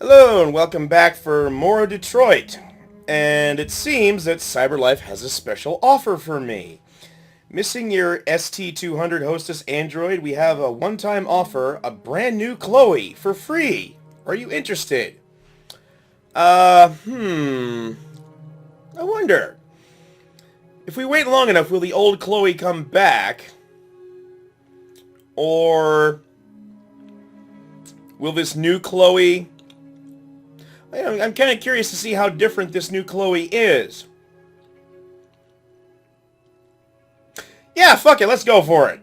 Hello and welcome back for more Detroit. And it seems that CyberLife has a special offer for me. Missing your ST200 Hostess Android, we have a one-time offer, a brand new Chloe, for free. Are you interested? I wonder. If we wait long enough, will the old Chloe come back? Or will this new Chloe... I'm kind of curious to see how different this new Chloe is. Yeah, fuck it, let's go for it.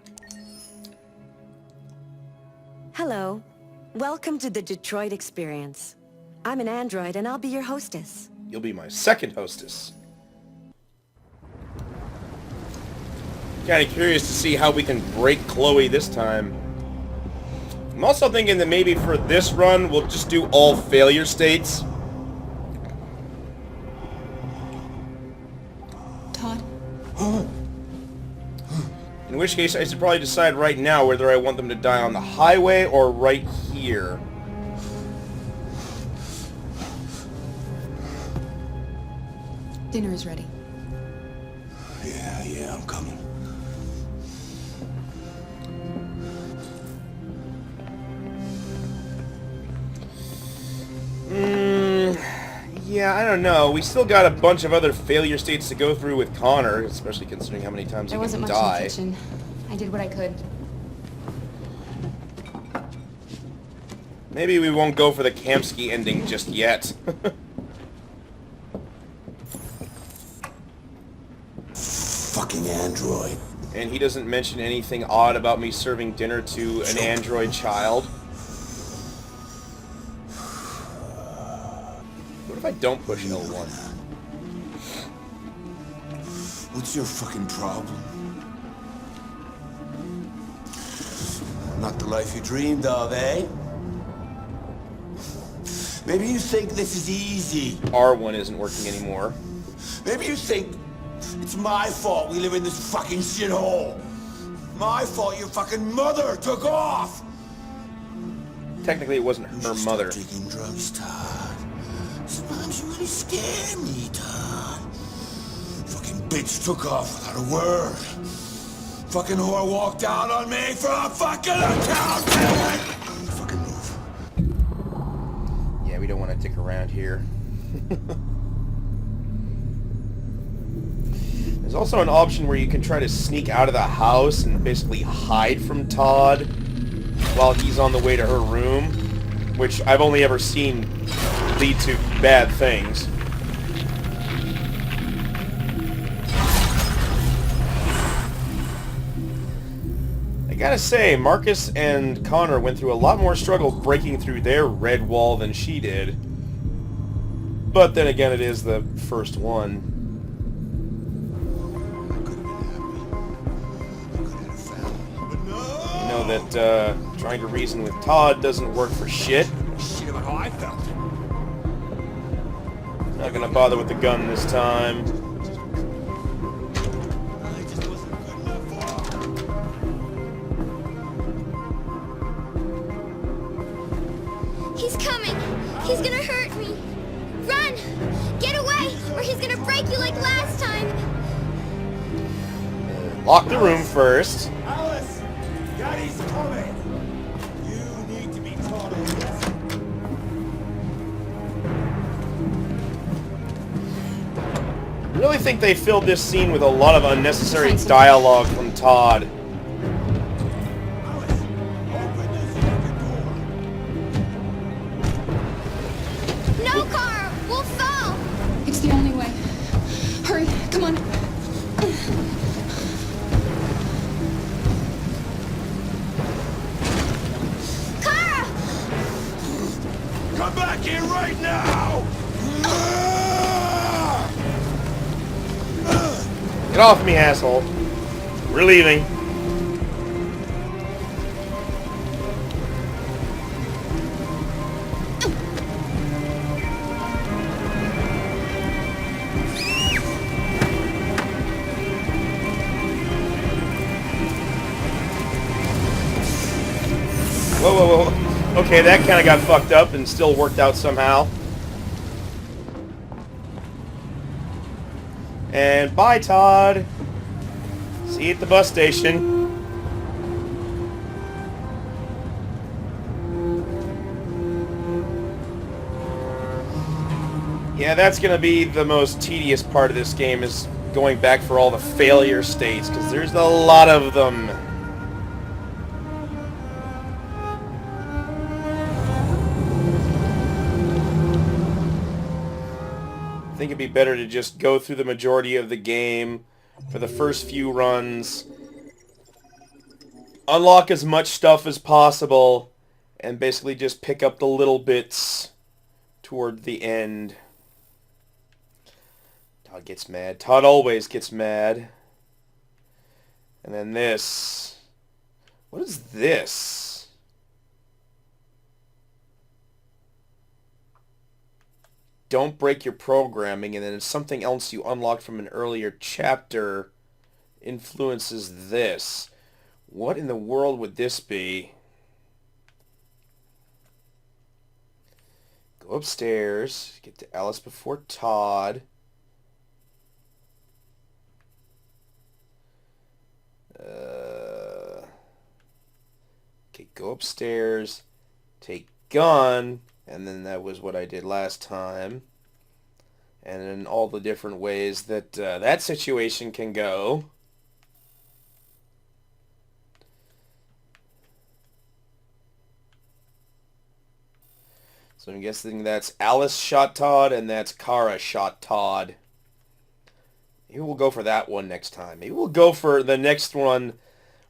Hello. Welcome to the Detroit Experience. I'm an android and I'll be your hostess. You'll be my second hostess. Kind of curious to see how we can break Chloe this time. I'm also thinking that maybe for this run, we'll just do all failure states. Todd? In which case, I should probably decide right now whether I want them to die on the highway or right here. Dinner is ready. Yeah, I'm coming. Yeah, I don't know. We still got a bunch of other failure states to go through with Connor, especially considering how many times There he wasn't can much die. in the kitchen. I did what I could. Maybe we won't go for the Kamsky ending just yet. Fucking android. And he doesn't mention anything odd about me serving dinner to an android child. What if I don't push L1? What's your fucking problem? Not the life you dreamed of, eh? Maybe you think this is easy. R1 isn't working anymore. Maybe you think it's my fault we live in this fucking shithole. My fault your fucking mother took off. Technically, it wasn't her mother. Stop taking drugs, Todd. Sometimes you really scare me, Todd. Fucking bitch took off without a word. Fucking whore walked out on me for a fucking accountant. Fucking move. Yeah, we don't want to dick around here. There's also an option where you can try to sneak out of the house and basically hide from Todd while he's on the way to her room, which I've only ever seen lead to bad things. I gotta say, Markus and Connor went through a lot more struggle breaking through their red wall than she did. But then again, it is the first one. You know that trying to reason with Todd doesn't work for shit. Shit about how I felt. Not gonna bother with the gun this time. I just wasn't good enough for her. He's coming! He's gonna hurt me! Run! Get away, or he's gonna break you like last time! Lock the room first. Alice! Daddy's coming! You need to be taught a lesson. I really think they filled this scene with a lot of unnecessary dialogue from Todd. Alice, open this fucking door. No, Carl! We'll fall! It's the only way. Hurry, come on. Carl! Come back here right now! Get off me, asshole. We're leaving. Whoa, whoa, whoa. Okay, that kind of got fucked up and still worked out somehow. And bye, Todd. See you at the bus station. Yeah, that's going to be the most tedious part of this game, is going back for all the failure states, because there's a lot of them. I think it'd be better to just go through the majority of the game for the first few runs, unlock as much stuff as possible, and basically just pick up the little bits toward the end. Todd gets mad. Todd always gets mad. And then this. What is this? Don't break your programming, and then something else you unlocked from an earlier chapter influences this. What in the world would this be? Go upstairs, get to Alice before Todd. Okay, go upstairs, take gun, and then that was what I did last time. And then all the different ways that that situation can go. So I'm guessing that's Alice shot Todd, and that's Kara shot Todd. Maybe we'll go for that one next time. Maybe we'll go for the next one.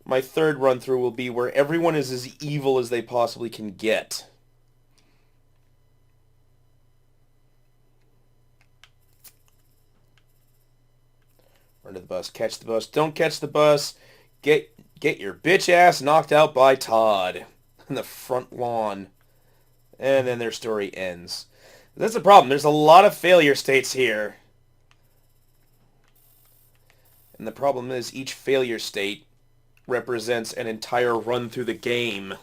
My third run through will be where everyone is as evil as they possibly can get. Run to the bus. Catch the bus. Don't catch the bus. Get your bitch ass knocked out by Todd on the front lawn. And then their story ends. That's the problem. There's a lot of failure states here. And the problem is each failure state represents an entire run through the game.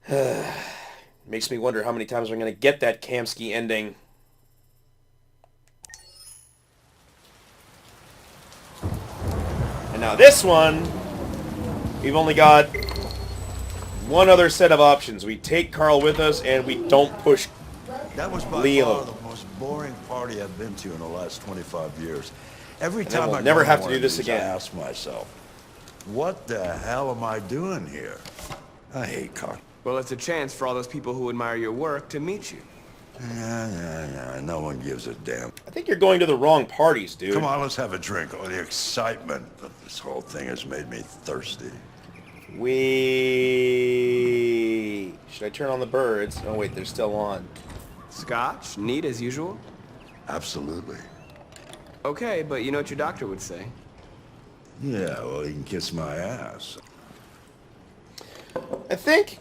Makes me wonder how many times we're going to get that Kamsky ending. And now this one, we've only got one other set of options. We take Carl with us, and we don't push That was by Leo. far the most boring party I've been to in the last 25 years. Every then time we'll I never go have on to one do of this these, again. I ask myself, what the hell am I doing here? I hate cock. Well, it's a chance for all those people who admire your work to meet you. Yeah. No one gives a damn. I think you're going to the wrong parties, dude. Come on, let's have a drink. Oh, the excitement of this whole thing has made me thirsty. Should I turn on the birds? Oh, wait, they're still on. Scotch? Neat as usual? Absolutely. Okay, but you know what your doctor would say. Yeah, well, he can kiss my ass. I think...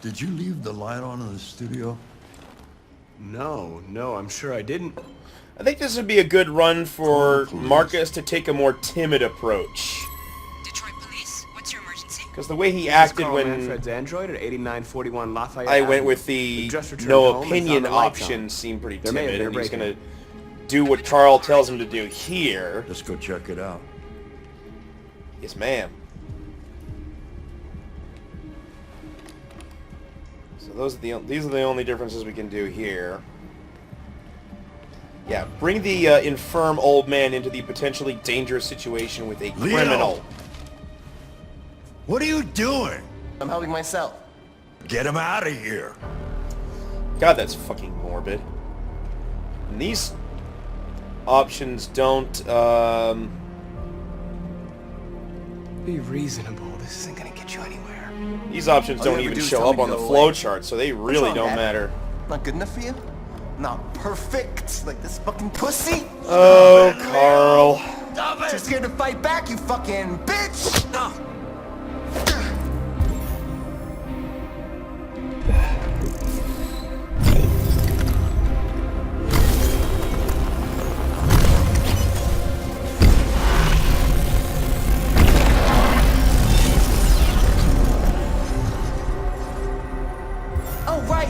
Did you leave the light on in the studio? No, I'm sure I didn't. I think this would be a good run for Please. Markus to take a more timid approach. Detroit Police, what's your emergency? Because the way he This is acted Carl when Manfred's android at 8941 Lafayette I went Avenue. with the He just returned no home and opinion found the lights option on. seemed pretty There may have timid, been a and he's break-in. going to do what Carl tells him to do here. Let's go check it out. Yes, ma'am. So these are the only differences we can do here. Yeah, bring the infirm old man into the potentially dangerous situation with a Leo! criminal. What are you doing? I'm helping myself. Get him out of here. God, that's fucking morbid. And these options don't, Be reasonable. This isn't gonna get you anywhere. these options All you don't have to even do is show tell up me on to the go flow away. chart, so they really wrong, don't man? matter. Not good enough for you? Not perfect, like this fucking pussy? Oh, Carl. Too scared to fight back, you fucking bitch!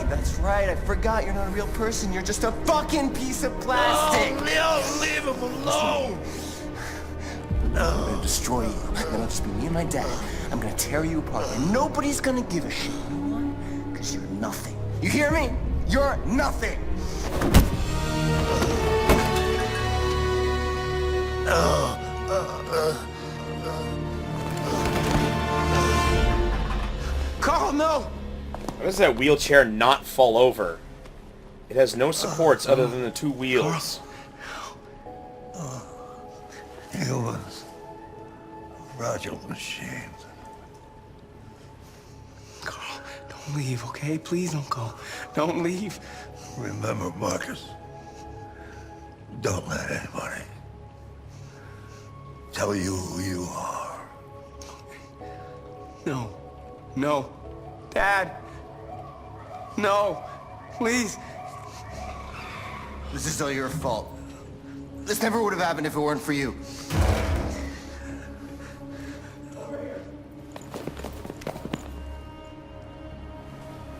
That's right. I forgot you're not a real person. You're just a fucking piece of plastic. Oh, leave him alone! I'm gonna destroy you. Then it'll just be me and my dad. I'm gonna tear you apart, and nobody's gonna give a shit. You know why? Because you're nothing. You hear me? You're nothing. Carl, no! How does that wheelchair not fall over? It has no supports other than the two wheels. Humans. Fragile machines. Carl, don't leave, okay? Please don't go. Don't leave. Remember, Markus, don't let anybody tell you who you are. No. No. Dad. No. Please. This is all your fault. This never would have happened if it weren't for you.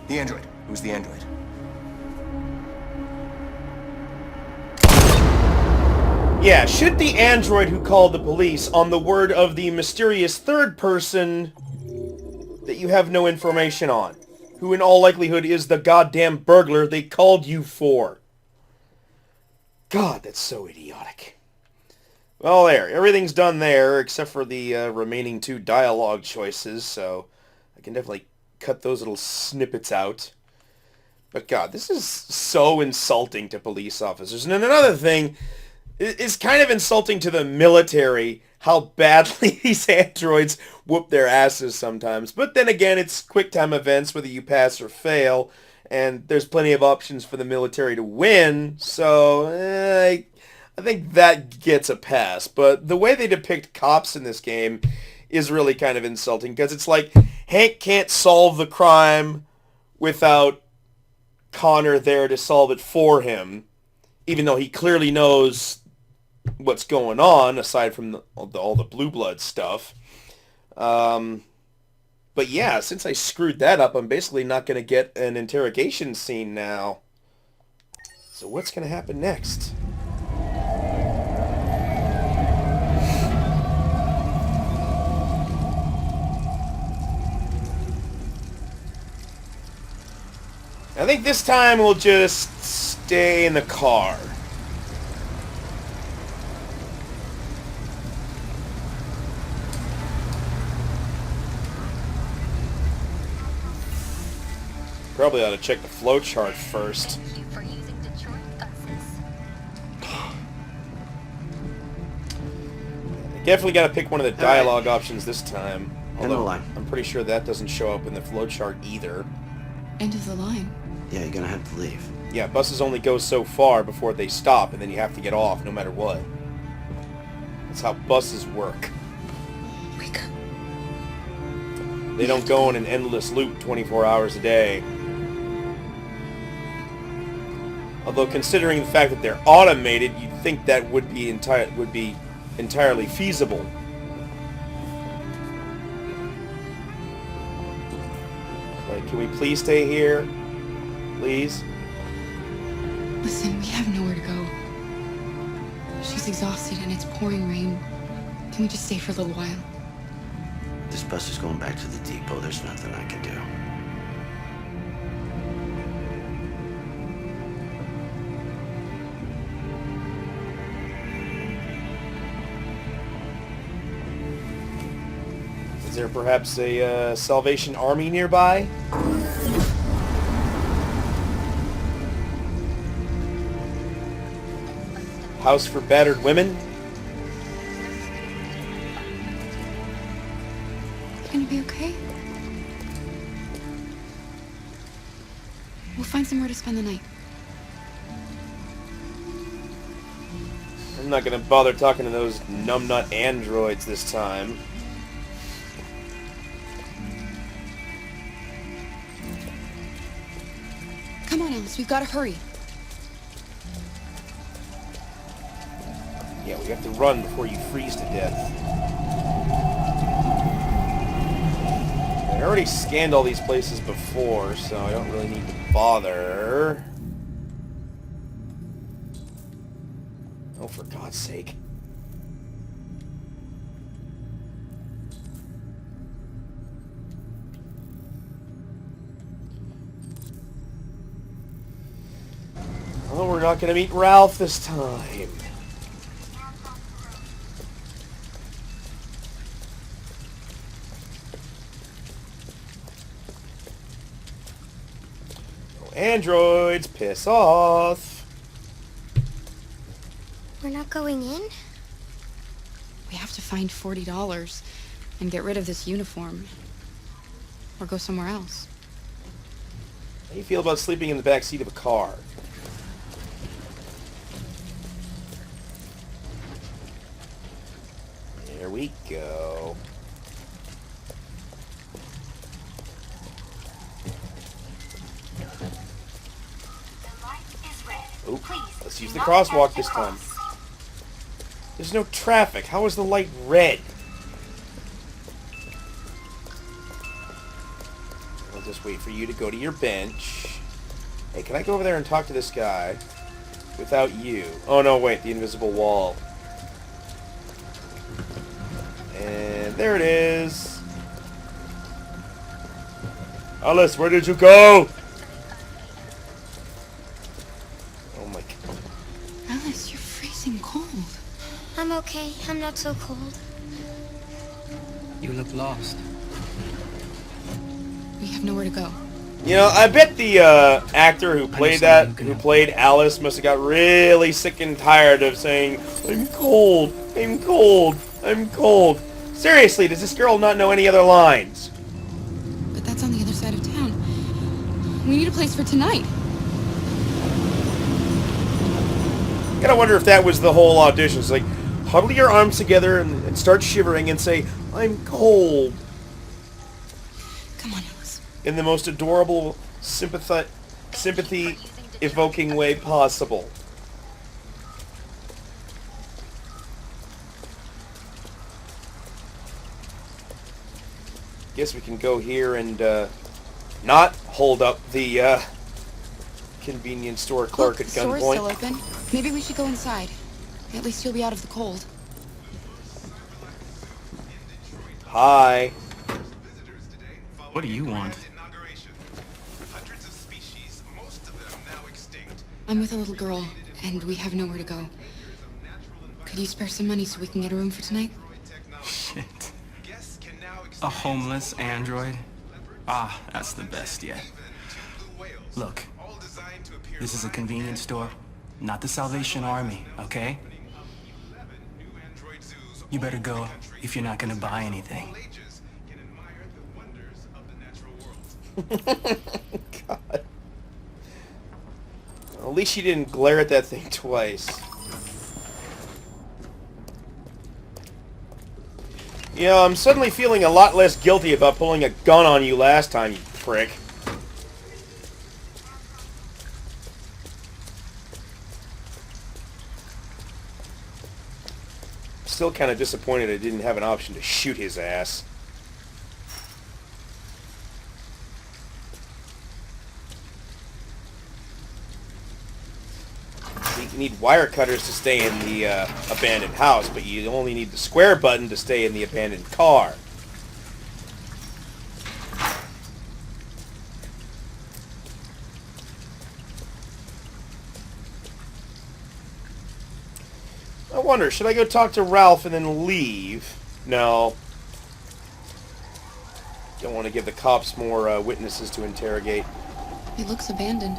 The android. Who's the android? Yeah, shoot the android who called the police on the word of the mysterious third person that you have no information on, who in all likelihood is the goddamn burglar they called you for. God, that's so idiotic. Well, there. Everything's done there, except for the remaining two dialogue choices, so I can definitely cut those little snippets out. But God, this is so insulting to police officers. And then another thing is kind of insulting to the military, how badly these androids whoop their asses sometimes. But then again, it's quick time events, whether you pass or fail, and there's plenty of options for the military to win, so I think that gets a pass. But the way they depict cops in this game is really kind of insulting, because it's like Hank can't solve the crime without Connor there to solve it for him, even though he clearly knows what's going on, aside from all the blue blood stuff. But yeah, since I screwed that up, I'm basically not going to get an interrogation scene now. So what's going to happen next? I think this time we'll just stay in the car. Probably ought to check the flowchart first. Definitely got to pick one of the dialogue options this time. Although I'm pretty sure that doesn't show up in the flowchart either. End of the line. Yeah, you're gonna have to leave. Yeah, buses only go so far before they stop, and then you have to get off no matter what. That's how buses work. Wake up. They don't go in an endless loop 24 hours a day. Although, considering the fact that they're automated, you'd think that would be entirely feasible. Like, can we please stay here? Please? Listen, we have nowhere to go. She's exhausted and it's pouring rain. Can we just stay for a little while? This bus is going back to the depot. There's nothing I can do. Is there perhaps a Salvation Army nearby? House for battered women? You gonna be okay? We'll find somewhere to spend the night. I'm not gonna bother talking to those numbnut androids this time. Come on, Alice, we've gotta hurry. Yeah, we have to run before you freeze to death. I already scanned all these places before, so I don't really need to father. Oh, for God's sake. Oh, we're not going to meet Ralph this time. Oh, androids, piss off. We're not going in? We have to find $40 and get rid of this uniform. Or go somewhere else. How do you feel about sleeping in the back seat of a car? There we go. Oop, let's use the crosswalk this time. There's no traffic. How is the light red? I'll just wait for you to go to your bench. Hey, can I go over there and talk to this guy without you? Oh no, wait, the invisible wall. And there it is. Alice, where did you go? Oh my God. Alice, you're freezing cold. I'm okay. I'm not so cold. You look lost. We have nowhere to go. You know, I bet the actor who played Alice must have got really sick and tired of saying, "I'm cold, I'm cold, I'm cold." Seriously, does this girl not know any other lines? But that's on the other side of town. We need a place for tonight. I gotta wonder if that was the whole audition. It's like, huddle your arms together and start shivering and say, "I'm cold." Come on, Alice. In the most adorable, sympathy-evoking way possible. Guess we can go here and not hold up the convenience store clerk at Look, the store's gunpoint. still open. Maybe we should go inside. At least you'll be out of the cold. Hi. What do you want? I'm with a little girl, and we have nowhere to go. Could you spare some money so we can get a room for tonight? Shit. A homeless android? Ah, that's the best yet. Look, this is a convenience store, not the Salvation Army, okay? You better go if you're not gonna buy anything. God. Well, at least she didn't glare at that thing twice. You know, I'm suddenly feeling a lot less guilty about pulling a gun on you last time, you prick. Still kind of disappointed I didn't have an option to shoot his ass. You need wire cutters to stay in the abandoned house, but you only need the square button to stay in the abandoned car. I wonder, should I go talk to Ralph and then leave? No. Don't want to give the cops more witnesses to interrogate. It looks abandoned.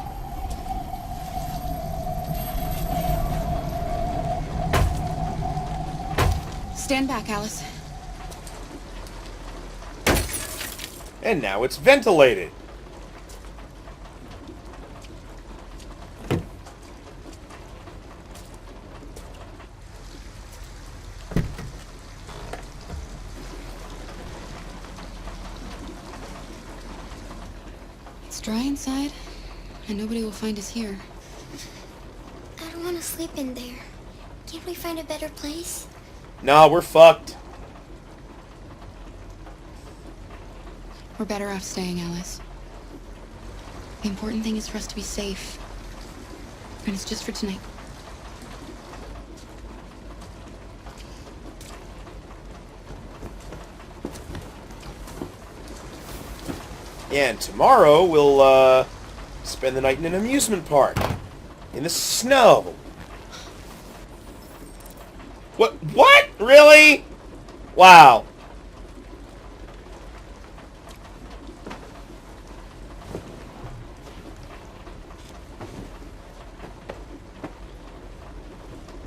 Stand back, Alice. And now it's ventilated. It's dry inside, and nobody will find us here. I don't want to sleep in there. Can't we find a better place? Nah, we're fucked. We're better off staying, Alice. The important thing is for us to be safe. And it's just for tonight. Yeah, and tomorrow we'll spend the night in an amusement park. In the snow. What? Really? Wow.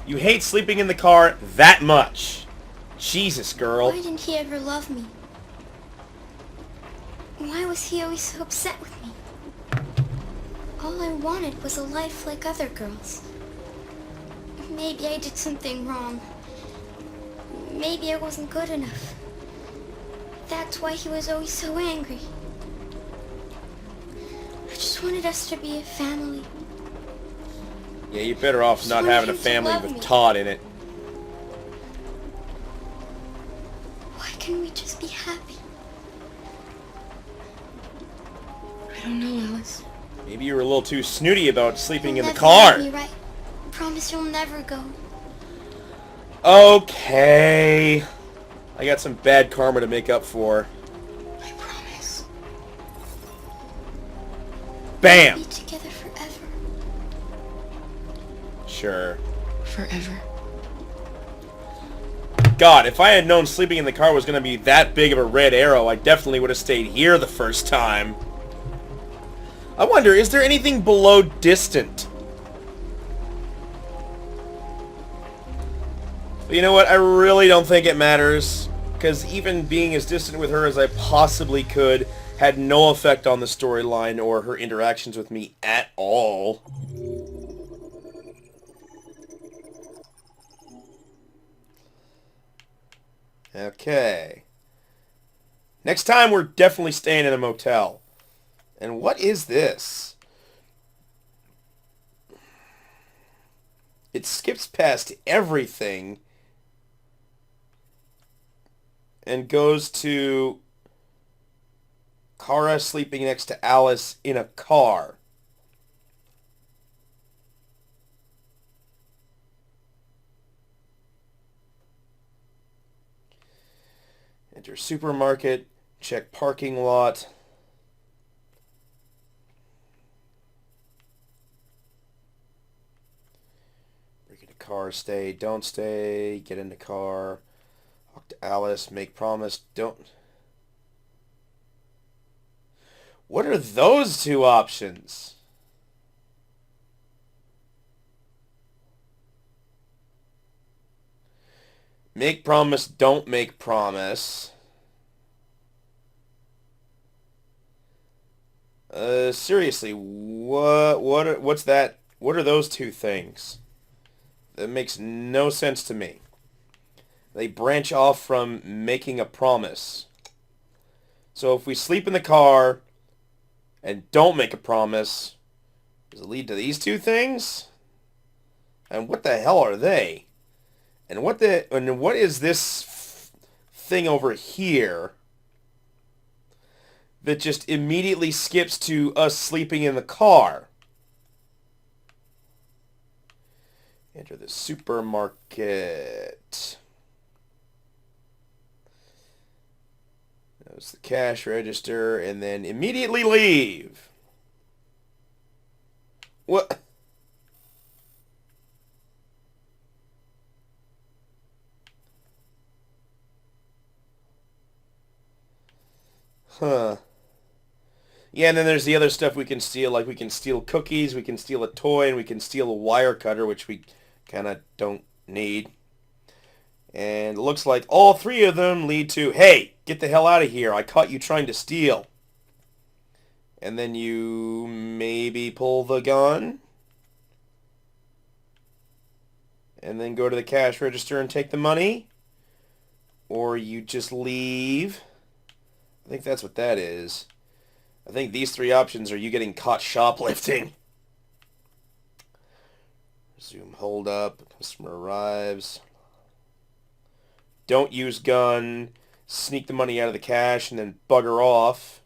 You hate sleeping in the car that much. Jesus, girl. Why didn't he ever love me? Why was he always so upset with me? All I wanted was a life like other girls. Maybe I did something wrong. Maybe I wasn't good enough. That's why he was always so angry. I just wanted us to be a family. Yeah, you're better off not having a family with Todd in it. Why can't we just be happy? I don't know, Alice. Maybe you were a little too snooty about sleeping in the Never car. leave me, right? Promise you'll never go. Okay. I got some bad karma to make up for. I promise. Bam! We'll be together forever. Sure. Forever. God, if I had known sleeping in the car was going to be that big of a red arrow, I definitely would have stayed here the first time. I wonder, is there anything below distant? But you know what? I really don't think it matters. Because even being as distant with her as I possibly could had no effect on the storyline or her interactions with me at all. Okay. Next time we're definitely staying in a motel. And what is this? It skips past everything and goes to Kara sleeping next to Alice in a car. Enter supermarket, check parking lot. Break into car, stay, don't stay, get in the car. Talk to Alice, make promise, don't. What are those two options? Make promise, don't make promise. Seriously, what's that? What are those two things? That makes no sense to me. They branch off from making a promise. So if we sleep in the car and don't make a promise, does it lead to these two things? And what the hell are they? And what is this thing over here that just immediately skips to us sleeping in the car? Enter the supermarket. Notice the cash register and then immediately leave. What? Huh. Yeah, and then there's the other stuff we can steal, like we can steal cookies, we can steal a toy, and we can steal a wire cutter, which we kind of don't need. And it looks like all three of them lead to, hey, get the hell out of here, I caught you trying to steal. And then you maybe pull the gun. And then go to the cash register and take the money. Or you just leave. I think that's what that is. I think these three options are you getting caught shoplifting. Resume hold up. Customer arrives. Don't use gun. Sneak the money out of the cash and then bugger off.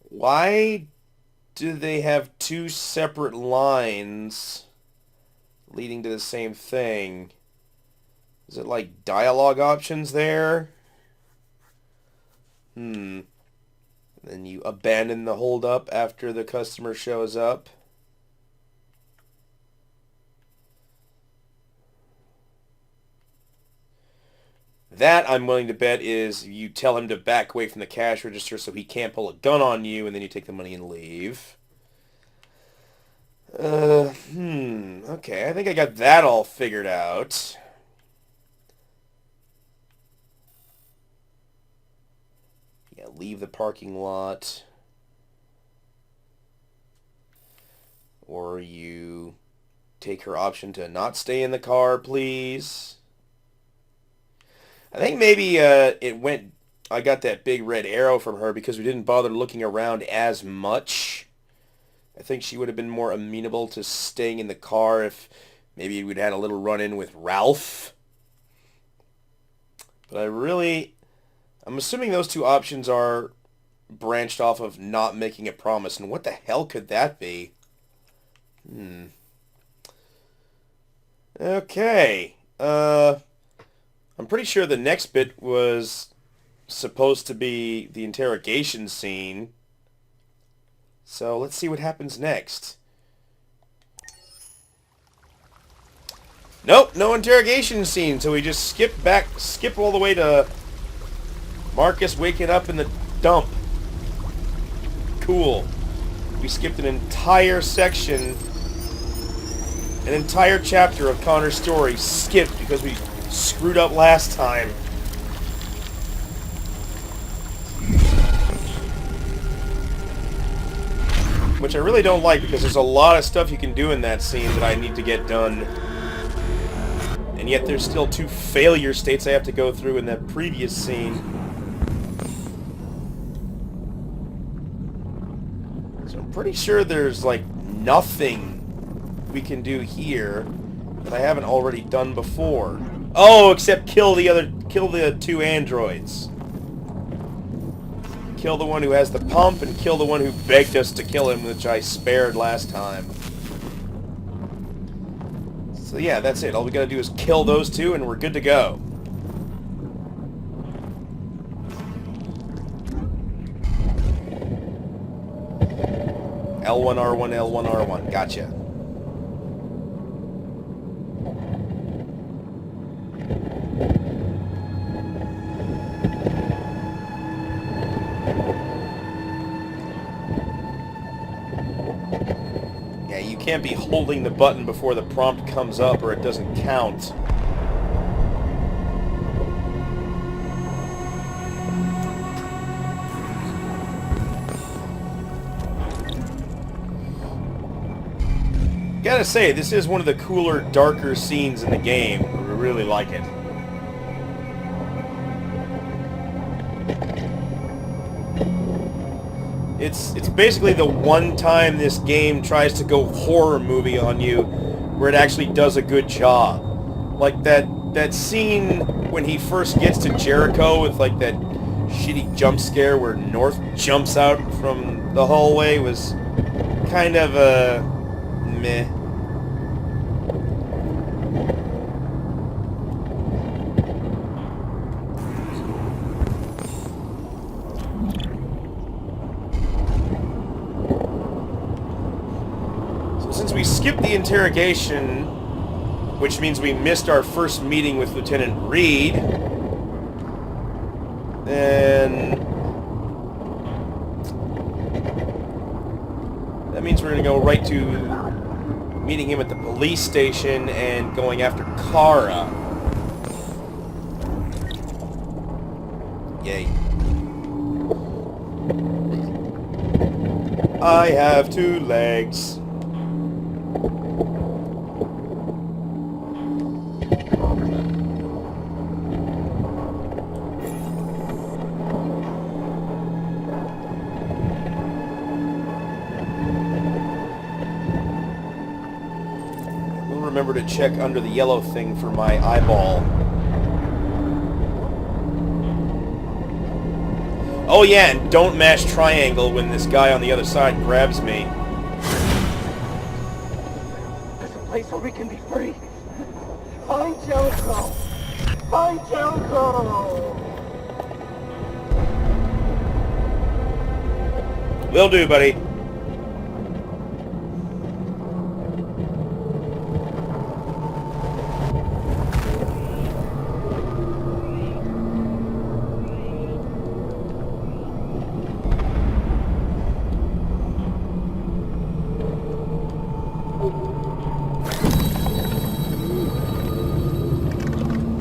Why do they have two separate lines leading to the same thing? Is it like dialogue options there? Then you abandon the holdup after the customer shows up. That, I'm willing to bet, is you tell him to back away from the cash register so he can't pull a gun on you, and then you take the money and leave. Okay, I think I got that all figured out. Yeah, leave the parking lot. Or you take her option to not stay in the car, please. I think maybe I got that big red arrow from her because we didn't bother looking around as much. I think she would have been more amenable to staying in the car if maybe we'd had a little run-in with Ralph. But I'm assuming those two options are branched off of not making a promise. And what the hell could that be? Okay. I'm pretty sure the next bit was supposed to be the interrogation scene. So let's see what happens next. Nope, no interrogation scene. So we just skip all the way to Markus waking up in the dump. Cool. We skipped an entire section, an entire chapter of Connor's story skipped because we screwed up last time. Which I really don't like because there's a lot of stuff you can do in that scene that I need to get done. And yet there's still two failure states I have to go through in that previous scene. So I'm pretty sure there's like nothing we can do here that I haven't already done before. Oh, except kill the two androids. Kill the one who has the pump and kill the one who begged us to kill him, which I spared last time. So yeah, that's it. All we gotta do is kill those two and we're good to go. L1R1, L1R1. Gotcha. Yeah, you can't be holding the button before the prompt comes up or it doesn't count. Gotta say, this is one of the cooler, darker scenes in the game. I really like it. It's basically the one time this game tries to go horror movie on you where it actually does a good job. Like that scene when he first gets to Jericho with like that shitty jump scare where North jumps out from the hallway was kind of a meh. Since we skipped the interrogation, which means we missed our first meeting with Lieutenant Reed, then that means we're going to go right to meeting him at the police station and going after Kara. Yay. I have two legs. Remember to check under the yellow thing for my eyeball. Oh yeah, and don't mash triangle when this guy on the other side grabs me. There's a place where we can be free. Find Jericho. Find Jericho. Will do, buddy.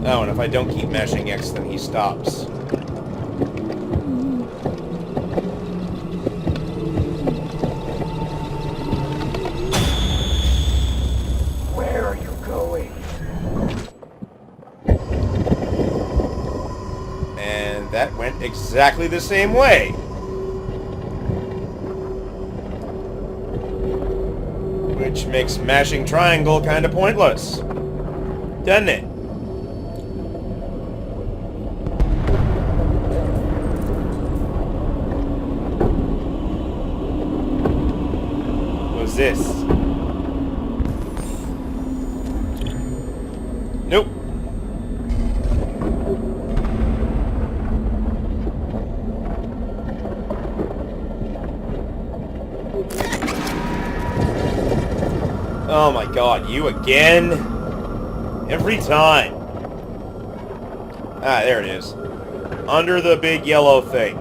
Oh, and if I don't keep mashing X, then he stops. Where are you going? And that went exactly the same way. Which makes mashing triangle kind of pointless. Doesn't it? What's this? Nope. Oh my god, you again? Every time. Ah, there it is. Under the big yellow thing.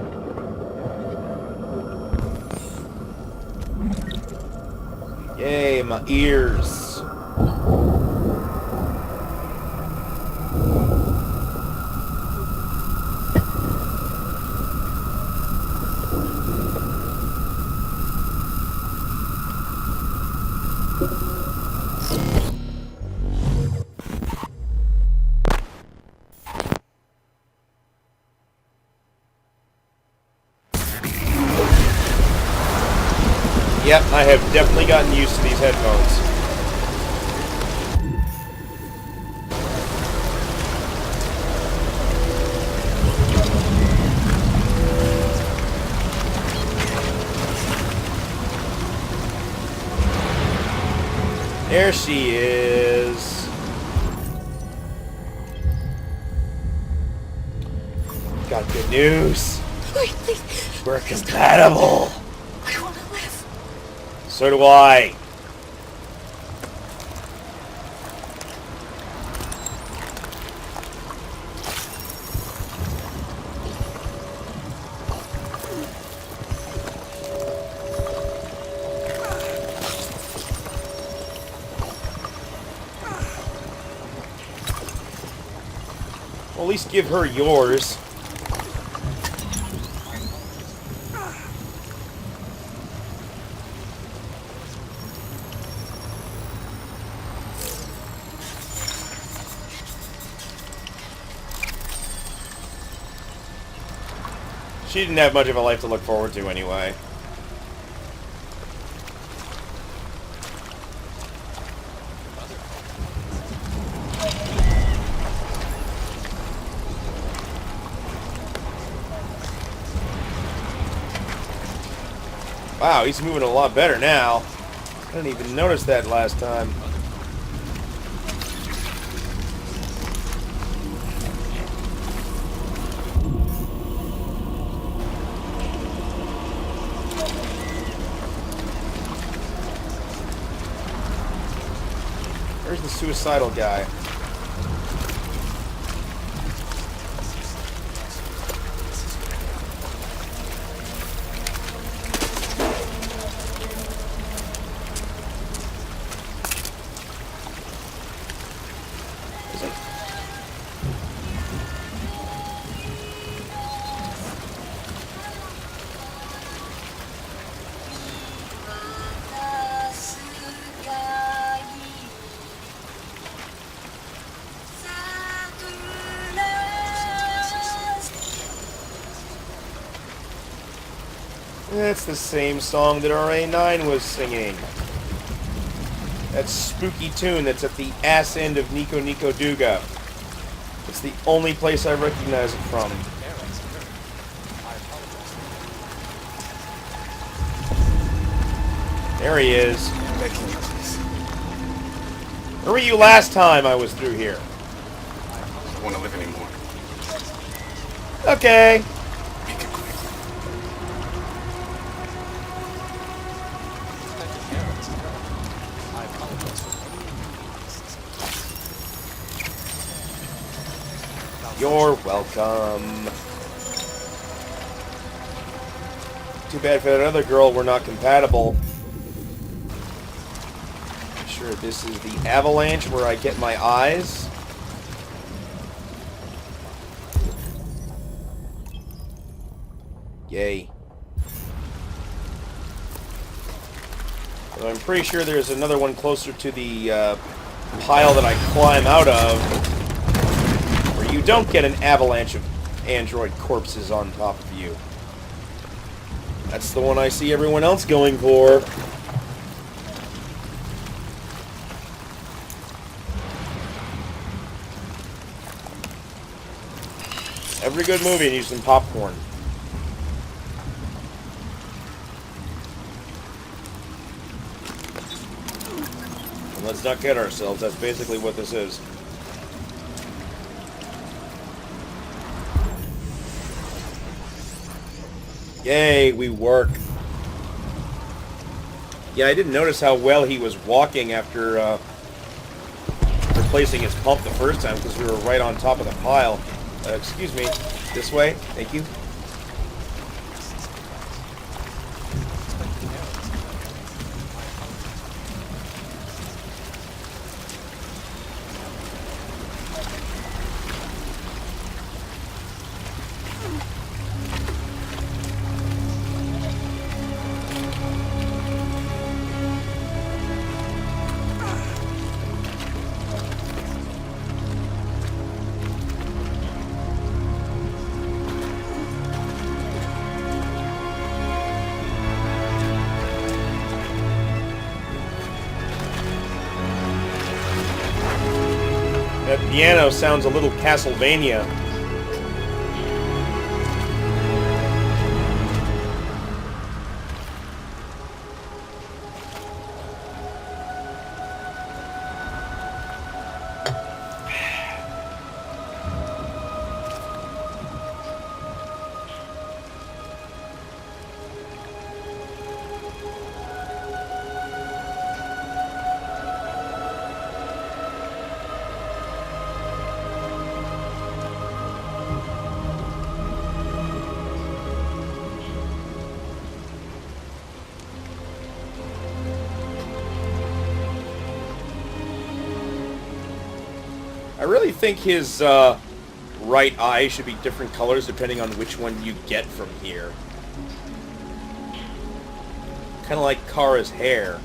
Yay, my ears. Yep, I have definitely gotten used to these headphones. There she is. Got good news. Wait, please. We're compatible. I want to live. So do I. Well, at least give her yours. She didn't have much of a life to look forward to anyway. Wow, he's moving a lot better now. I didn't even notice that last time. Where's the suicidal guy? That's the same song that RA9 was singing. That spooky tune that's at the ass end of Nico Nico Duga. It's the only place I recognize it from. There he is. Begging you, please. Where were you last time I was through here? I don't want to live anymore. Okay. Make it quick. You're welcome. Too bad for that other girl we're not compatible. Sure, this is the avalanche where I get my eyes. Yay. But I'm pretty sure there's another one closer to the pile that I climb out of, where you don't get an avalanche of android corpses on top of you. That's the one I see everyone else going for. Every good movie needs some popcorn. And let's not kid ourselves, that's basically what this is. Yay, we work. Yeah, I didn't notice how well he was walking after replacing his pump the first time, because we were right on top of the pile. Excuse me. This way. Thank you. That piano sounds a little Castlevania. I really think his right eye should be different colors depending on which one you get from here. Kind of like Kara's hair.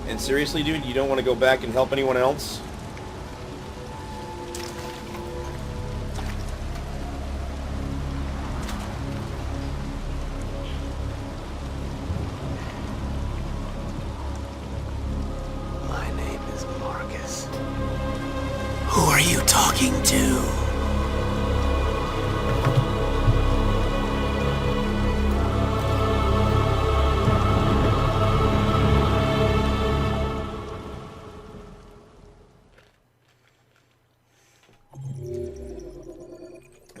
And seriously, dude, you don't want to go back and help anyone else? My name is Markus. Who are you talking to?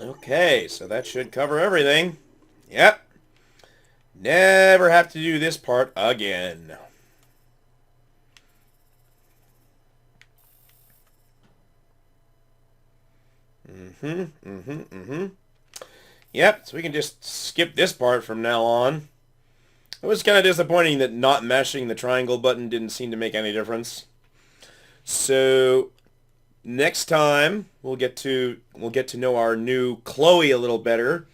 Okay, so that should cover everything. Yep. Never have to do this part again. Yep, so we can just skip this part from now on. It was kind of disappointing that not mashing the triangle button didn't seem to make any difference. So next time we'll get to know our new Chloe a little better,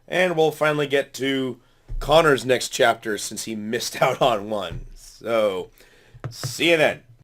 and we'll finally get to Connor's next chapter since he missed out on one. So see you then.